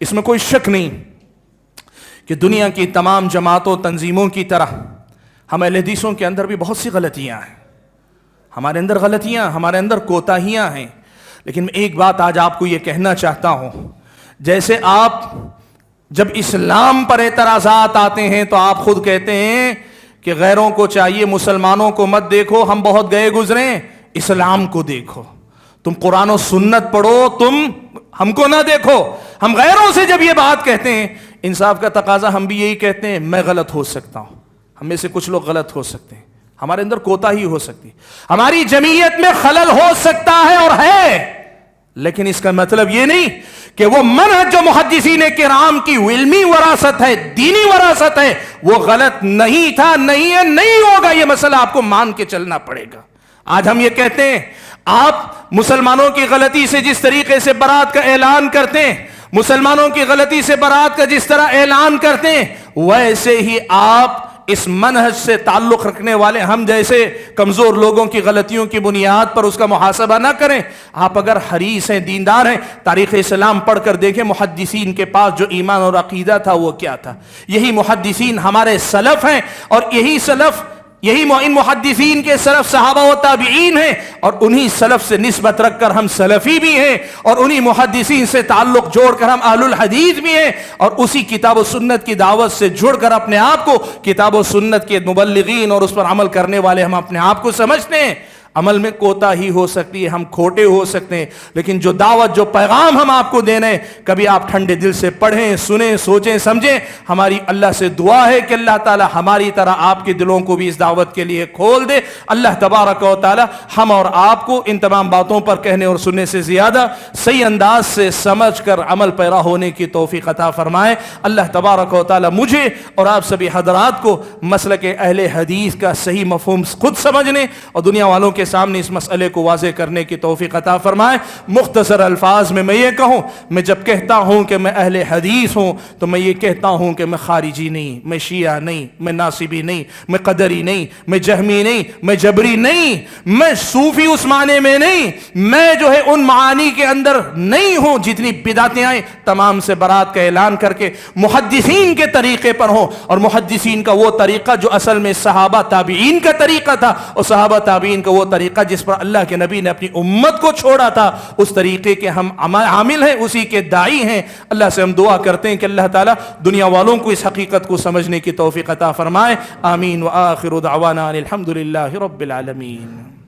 اس میں کوئی شک نہیں کہ دنیا کی تمام جماعتوں تنظیموں کی طرح ہم اہل حدیثوں کے اندر بھی بہت سی غلطیاں ہیں، ہمارے اندر غلطیاں، ہمارے اندر کوتاہیاں ہیں. لیکن میں ایک بات آج آپ کو یہ کہنا چاہتا ہوں، جیسے آپ جب اسلام پر اعتراضات آتے ہیں تو آپ خود کہتے ہیں کہ غیروں کو چاہیے مسلمانوں کو مت دیکھو، ہم بہت گئے گزرے، اسلام کو دیکھو، تم قرآن و سنت پڑھو، تم ہم کو نہ دیکھو. ہم غیروں سے جب یہ بات کہتے ہیں، انصاف کا تقاضا ہم بھی یہی کہتے ہیں، میں غلط ہو سکتا ہوں، ہم میں سے کچھ لوگ غلط ہو سکتے ہیں، ہمارے اندر کوتاہی ہو سکتی ہے، ہماری جمعیت میں خلل ہو سکتا ہے اور ہے، لیکن اس کا مطلب یہ نہیں کہ وہ منہج جو محدثین کرام کی علمی وراثت ہے، دینی وراثت ہے، وہ غلط نہیں تھا، نہیں ہے، نہیں ہوگا. یہ مسئلہ آپ کو مان کے چلنا پڑے گا. آج ہم یہ کہتے ہیں آپ مسلمانوں کی غلطی سے جس طریقے سے برات کا اعلان کرتے ہیں، مسلمانوں کی غلطی سے برات کا جس طرح اعلان کرتے ہیں، ویسے ہی آپ اس منہج سے تعلق رکھنے والے ہم جیسے کمزور لوگوں کی غلطیوں کی بنیاد پر اس کا محاسبہ نہ کریں. آپ اگر حریص ہیں، دیندار ہیں، تاریخ اسلام پڑھ کر دیکھیں محدثین کے پاس جو ایمان اور عقیدہ تھا وہ کیا تھا. یہی محدثین ہمارے سلف ہیں، اور ان محدثین کے سلف صحابہ و تابعین ہیں، اور انہی سلف سے نسبت رکھ کر ہم سلفی بھی ہیں، اور انہی محدثین سے تعلق جوڑ کر ہم اہل الحدیث بھی ہیں، اور اسی کتاب و سنت کی دعوت سے جڑ کر اپنے آپ کو کتاب و سنت کے مبلغین اور اس پر عمل کرنے والے ہم اپنے آپ کو سمجھتے ہیں. عمل میں کوتاہی ہو سکتی ہے، ہم کھوٹے ہو سکتے ہیں، لیکن جو دعوت، جو پیغام ہم آپ کو دینے، کبھی آپ ٹھنڈے دل سے پڑھیں، سنیں، سوچیں، سمجھیں. ہماری اللہ سے دعا ہے کہ اللہ تعالی ہماری طرح آپ کے دلوں کو بھی اس دعوت کے لیے کھول دے. اللہ تبارک و تعالی ہم اور آپ کو ان تمام باتوں پر کہنے اور سننے سے زیادہ صحیح انداز سے سمجھ کر عمل پیرا ہونے کی توفیق عطا فرمائے. اللہ تبارک و تعالی مجھے اور آپ سبھی حضرات کو مسلک اہل حدیث کا صحیح مفہوم خود سمجھنے اور دنیا والوں کے سامنے اس مسئلے کو واضح کرنے کی توفیق عطا فرمائے. مختصر الفاظ میں یہ کہوں، میں جب کہتا ہوں کہ میں اہل حدیث ہوں تو میں یہ کہتا ہوں کہ میں خارجی نہیں، میں شیعہ نہیں، میں ناصبی نہیں، میں قدری نہیں، میں جہمی نہیں، میں جبری نہیں، میں صوفی اس معنی میں نہیں، میں جو ہے ان معانی کے اندر نہیں ہوں جتنی بدعتیں آئیں. تمام سے برات کا اعلان کر کے محدثین کے طریقے پر ہوں، اور محدثین کا وہ طریقہ جو اصل میں صحابہ تابعین کا طریقہ تھا، اور صحابہ تابعین کا وہ طریقہ جس پر اللہ کے نبی نے اپنی امت کو چھوڑا تھا، اس طریقے کے ہم عامل ہیں، اسی کے داعی ہیں. اللہ سے ہم دعا کرتے ہیں کہ اللہ تعالیٰ دنیا والوں کو اس حقیقت کو سمجھنے کی توفیق عطا فرمائے. آمین. وآخر دعوانا الحمد للہ رب العالمین.